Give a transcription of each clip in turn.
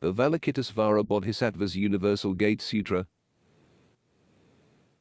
Avalokitesvara Bodhisattva's Universal Gate Sutra.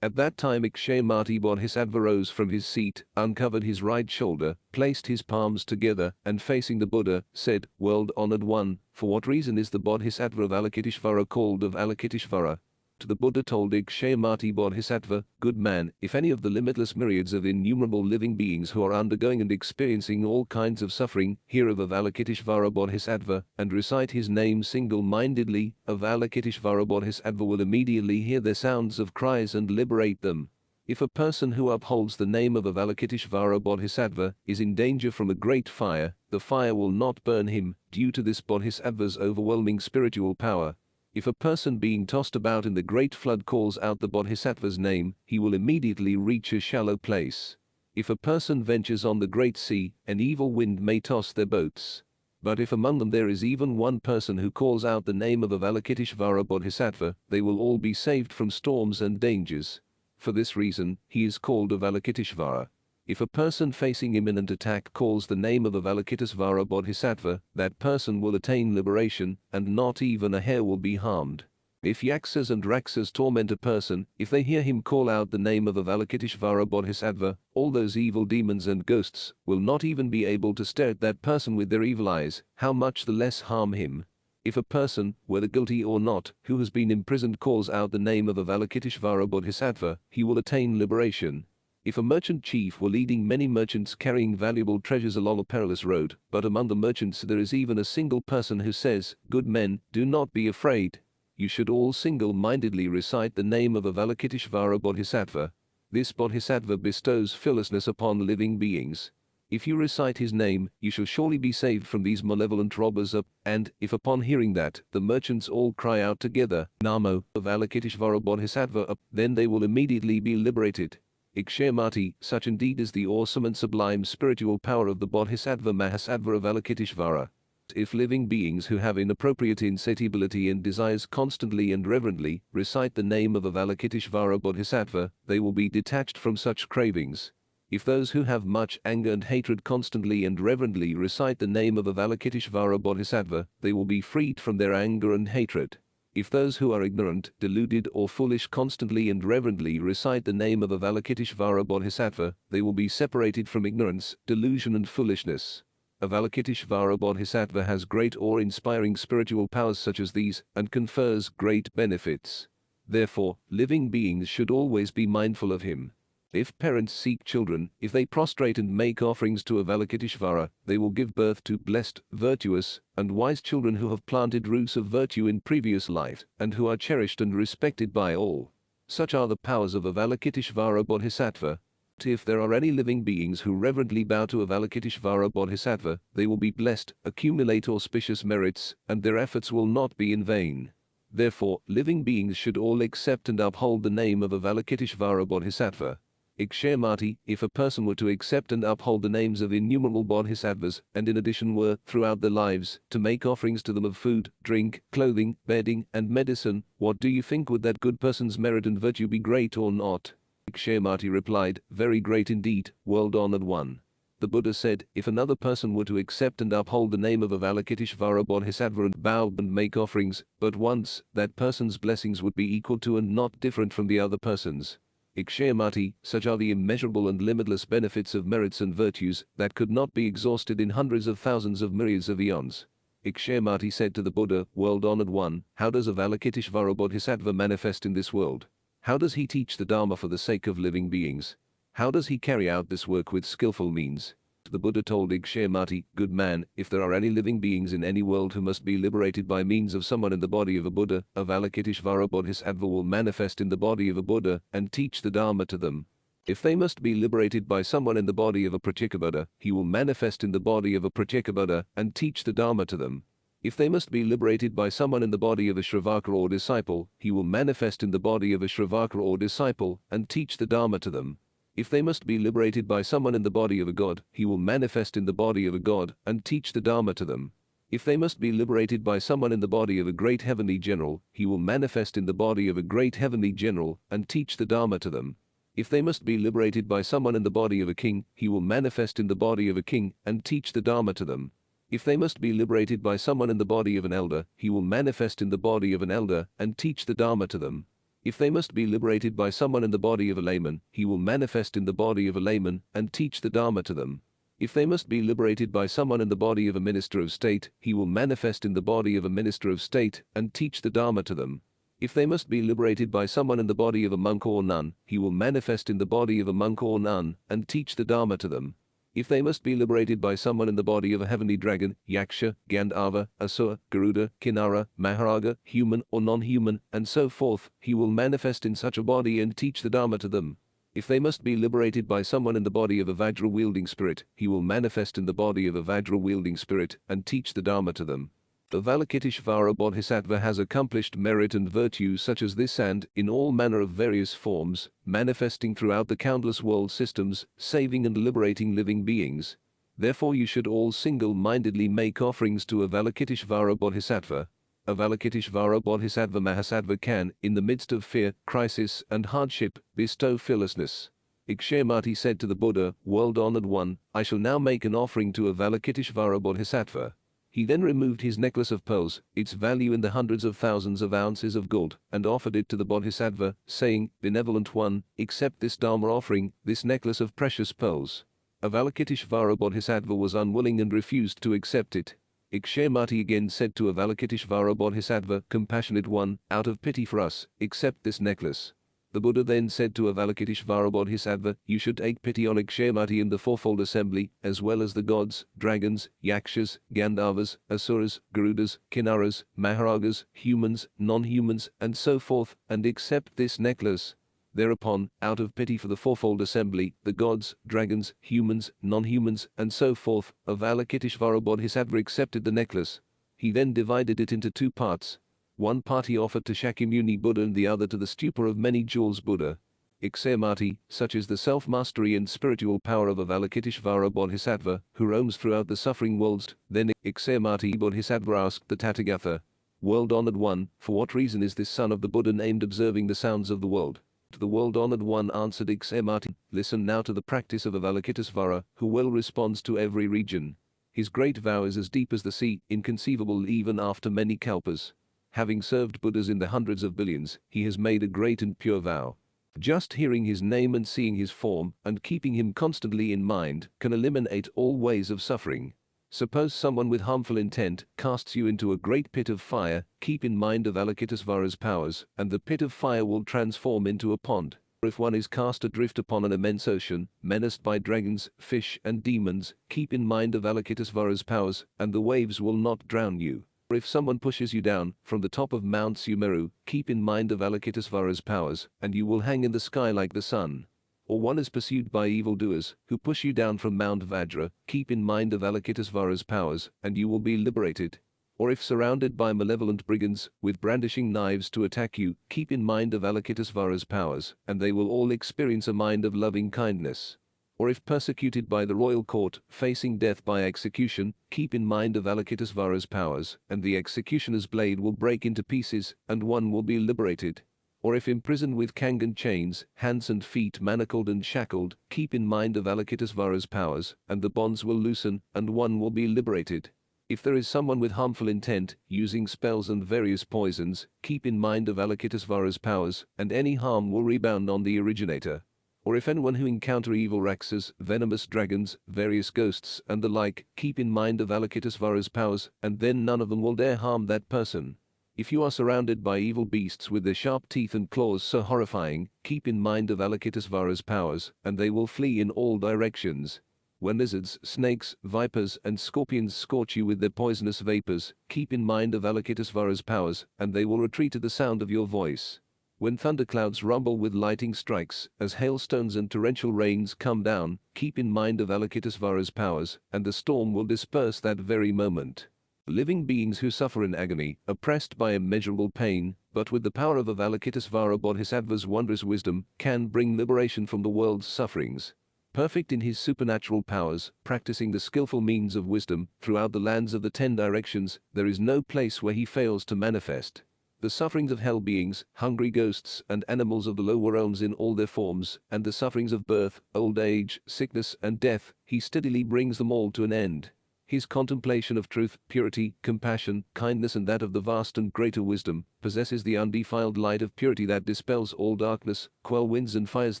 At that time Ikshayamati Bodhisattva rose from his seat, uncovered his right shoulder, placed his palms together, and facing the Buddha, said, "World-honored one, for what reason is the Bodhisattva of Avalokitesvara called Avalokitesvara?" To the Buddha told Ikshayamati Bodhisattva, "Good man, if any of the limitless myriads of innumerable living beings who are undergoing and experiencing all kinds of suffering, hear of Avalokitesvara Bodhisattva, and recite his name single-mindedly, Avalokitesvara Bodhisattva will immediately hear their sounds of cries and liberate them. If a person who upholds the name of Avalokitesvara Bodhisattva is in danger from a great fire, the fire will not burn him, due to this Bodhisattva's overwhelming spiritual power. If a person being tossed about in the great flood calls out the Bodhisattva's name, he will immediately reach a shallow place. If a person ventures on the great sea, an evil wind may toss their boats. But if among them there is even one person who calls out the name of Avalokitesvara Bodhisattva, they will all be saved from storms and dangers. For this reason, he is called Avalokitesvara. If a person facing imminent attack calls the name of Avalokitesvara Bodhisattva, that person will attain liberation, and not even a hair will be harmed. If Yaksas and Raksas torment a person, if they hear him call out the name of Avalokitesvara Bodhisattva, all those evil demons and ghosts will not even be able to stare at that person with their evil eyes, how much the less harm him. If a person, whether guilty or not, who has been imprisoned calls out the name of Avalokitesvara Bodhisattva, he will attain liberation. If a merchant chief were leading many merchants carrying valuable treasures along a perilous road, but among the merchants there is even a single person who says, "Good men, do not be afraid," you should all single-mindedly recite the name of Avalokitesvara Bodhisattva. This Bodhisattva bestows fearlessness upon living beings. If you recite his name, you shall surely be saved from these malevolent robbers and, if upon hearing that, the merchants all cry out together, "Namo Avalokitesvara Bodhisattva," then they will immediately be liberated. Ikshayamati, such indeed is the awesome and sublime spiritual power of the Bodhisattva Mahasattva Avalokitesvara. If living beings who have inappropriate insatiability and desires constantly and reverently recite the name of Avalokitesvara Bodhisattva, they will be detached from such cravings. If those who have much anger and hatred constantly and reverently recite the name of Avalokitesvara Bodhisattva, they will be freed from their anger and hatred. If those who are ignorant, deluded or foolish constantly and reverently recite the name of Avalokitesvara Bodhisattva, they will be separated from ignorance, delusion and foolishness. Avalokitesvara Bodhisattva has great awe-inspiring spiritual powers such as these, and confers great benefits. Therefore, living beings should always be mindful of him. If parents seek children, if they prostrate and make offerings to Avalokitesvara, they will give birth to blessed, virtuous, and wise children who have planted roots of virtue in previous life, and who are cherished and respected by all. Such are the powers of Avalokitesvara Bodhisattva. If there are any living beings who reverently bow to Avalokitesvara Bodhisattva, they will be blessed, accumulate auspicious merits, and their efforts will not be in vain. Therefore, living beings should all accept and uphold the name of Avalokitesvara Bodhisattva. Ikshayamati, if a person were to accept and uphold the names of innumerable bodhisattvas, and in addition were, throughout their lives, to make offerings to them of food, drink, clothing, bedding, and medicine, what do you think, would that good person's merit and virtue be great or not? Ikshayamati replied, "Very great indeed, world-honored one." The Buddha said, if another person were to accept and uphold the name of Avalokitesvara Bodhisattva and bow and make offerings, but once, that person's blessings would be equal to and not different from the other person's. Ikshayamati, such are the immeasurable and limitless benefits of merits and virtues that could not be exhausted in hundreds of thousands of myriads of eons. Ikshayamati said to the Buddha, "World-honored one, how does Avalokitesvara Bodhisattva manifest in this world? How does he teach the Dharma for the sake of living beings? How does he carry out this work with skillful means?" The Buddha told Ikshayamati, "Good man, if there are any living beings in any world who must be liberated by means of someone in the body of a Buddha, Avalokitesvara Bodhisattva will manifest in the body of a Buddha and teach the Dharma to them. If they must be liberated by someone in the body of a Pratyekabuddha, he will manifest in the body of a Pratyekabuddha and teach the Dharma to them. If they must be liberated by someone in the body of a Shravaka or disciple, he will manifest in the body of a Shravaka or disciple and teach the Dharma to them. If they must be liberated by someone in the body of a god, he will manifest in the body of a god and teach the Dharma to them. If they must be liberated by someone in the body of a great heavenly general, he will manifest in the body of a great heavenly general and teach the Dharma to them. If they must be liberated by someone in the body of a king, he will manifest in the body of a king and teach the Dharma to them. If they must be liberated by someone in the body of an elder, he will manifest in the body of an elder and teach the Dharma to them. If they must be liberated by someone in the body of a layman, he will manifest in the body of a layman and teach the Dharma to them. If they must be liberated by someone in the body of a minister of state, he will manifest in the body of a minister of state and teach the Dharma to them. If they must be liberated by someone in the body of a monk or nun, he will manifest in the body of a monk or nun and teach the Dharma to them. If they must be liberated by someone in the body of a heavenly dragon, Yaksha, Gandharva, Asura, Garuda, Kinnara, Maharaga, human or non-human, and so forth, he will manifest in such a body and teach the Dharma to them. If they must be liberated by someone in the body of a Vajra-wielding spirit, he will manifest in the body of a Vajra-wielding spirit and teach the Dharma to them. Avalokitesvara Bodhisattva has accomplished merit and virtue such as this and, in all manner of various forms, manifesting throughout the countless world systems, saving and liberating living beings. Therefore you should all single-mindedly make offerings to Avalokitesvara Bodhisattva. Avalokitesvara Bodhisattva Mahasattva can, in the midst of fear, crisis, and hardship, bestow fearlessness. Ikshayamati said to the Buddha, "World-honored one, I shall now make an offering to Avalokitesvara Bodhisattva." He then removed his necklace of pearls, its value in the hundreds of thousands of ounces of gold, and offered it to the Bodhisattva, saying, "Benevolent one, accept this Dharma offering, this necklace of precious pearls." Avalokitesvara Bodhisattva was unwilling and refused to accept it. Ikshayamati again said to Avalokitesvara Bodhisattva, "Compassionate one, out of pity for us, accept this necklace." The Buddha then said to Avalokitesvara Bodhisattva, "You should take pity on Ikshayamati in the fourfold assembly, as well as the gods, dragons, yakshas, Gandharvas, asuras, garudas, kinnaras, maharagas, humans, non-humans, and so forth, and accept this necklace." Thereupon, out of pity for the fourfold assembly, the gods, dragons, humans, non-humans, and so forth, Avalokitesvara Bodhisattva accepted the necklace. He then divided it into two parts. One part he offered to Shakyamuni Buddha and the other to the stupor of many jewels Buddha. Ikshayamati, such is the self-mastery and spiritual power of Avalokitesvara Bodhisattva, who roams throughout the suffering worlds. Then Ikshayamati Bodhisattva asked the Tathagata, "World-honored one, for what reason is this son of the Buddha named observing the sounds of the world?" The world-honored one answered Ikshayamati, "Listen now to the practice of Avalokitesvara, who well responds to every region. His great vow is as deep as the sea, inconceivable even after many kalpas. Having served Buddhas in the hundreds of billions, he has made a great and pure vow. Just hearing his name and seeing his form, and keeping him constantly in mind, can eliminate all ways of suffering. Suppose someone with harmful intent casts you into a great pit of fire, keep in mind Avalokitesvara's powers, and the pit of fire will transform into a pond. If one is cast adrift upon an immense ocean, menaced by dragons, fish, and demons, keep in mind Avalokitesvara's powers, and the waves will not drown you. If someone pushes you down from the top of Mount Sumeru, keep in mind Avalokitesvara's powers, and you will hang in the sky like the sun. Or one is pursued by evildoers, who push you down from Mount Vajra, keep in mind Avalokitesvara's powers, and you will be liberated. Or if surrounded by malevolent brigands, with brandishing knives to attack you, keep in mind Avalokitesvara's powers, and they will all experience a mind of loving kindness. Or if persecuted by the royal court, facing death by execution, keep in mind Avalokitesvara's powers, and the executioner's blade will break into pieces, and one will be liberated. Or if imprisoned with Kangan chains, hands and feet manacled and shackled, keep in mind Avalokitesvara's powers, and the bonds will loosen, and one will be liberated. If there is someone with harmful intent, using spells and various poisons, keep in mind Avalokitesvara's powers, and any harm will rebound on the originator. Or if anyone who encounter evil rakshas, venomous dragons, various ghosts, and the like, keep in mind Avalokitesvara's powers, and then none of them will dare harm that person. If you are surrounded by evil beasts with their sharp teeth and claws so horrifying, keep in mind Avalokitesvara's powers, and they will flee in all directions. When lizards, snakes, vipers, and scorpions scorch you with their poisonous vapors, keep in mind Avalokitesvara's powers, and they will retreat at the sound of your voice. When thunderclouds rumble with lightning strikes, as hailstones and torrential rains come down, keep in mind Avalokitesvara's powers, and the storm will disperse that very moment. Living beings who suffer in agony, oppressed by immeasurable pain, but with the power of Avalokitesvara Bodhisattva's wondrous wisdom, can bring liberation from the world's sufferings. Perfect in his supernatural powers, practicing the skillful means of wisdom, throughout the lands of the 10 directions, there is no place where he fails to manifest. The sufferings of hell beings, hungry ghosts, and animals of the lower realms in all their forms, and the sufferings of birth, old age, sickness, and death, he steadily brings them all to an end. His contemplation of truth, purity, compassion, kindness and that of the vast and greater wisdom, possesses the undefiled light of purity that dispels all darkness, quell winds and fires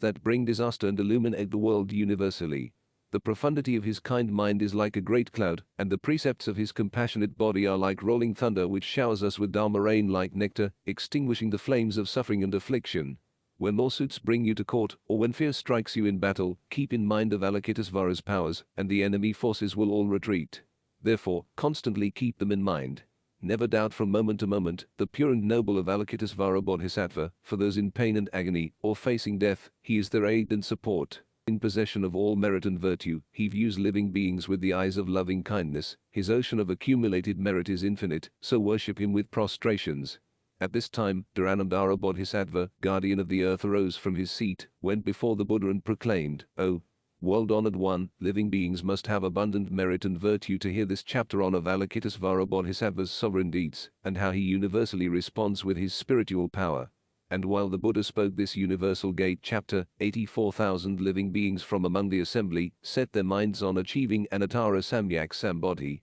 that bring disaster and illuminate the world universally. The profundity of his kind mind is like a great cloud, and the precepts of his compassionate body are like rolling thunder which showers us with Dharma rain like nectar, extinguishing the flames of suffering and affliction. When lawsuits bring you to court, or when fear strikes you in battle, keep in mind Avalokitesvara's powers, and the enemy forces will all retreat. Therefore, constantly keep them in mind. Never doubt from moment to moment the pure and noble Avalokitesvara Bodhisattva. For those in pain and agony, or facing death, he is their aid and support. In possession of all merit and virtue, he views living beings with the eyes of loving kindness. His ocean of accumulated merit is infinite, so worship him with prostrations. At this time, Dharanamdara Bodhisattva, guardian of the earth, arose from his seat, went before the Buddha and proclaimed, "O world-honored one, living beings must have abundant merit and virtue to hear this chapter on Avalokitesvara Bodhisattva's sovereign deeds, and how he universally responds with his spiritual power." And while the Buddha spoke this universal gate chapter, 84,000 living beings from among the assembly set their minds on achieving Anuttara Samyak Sambodhi,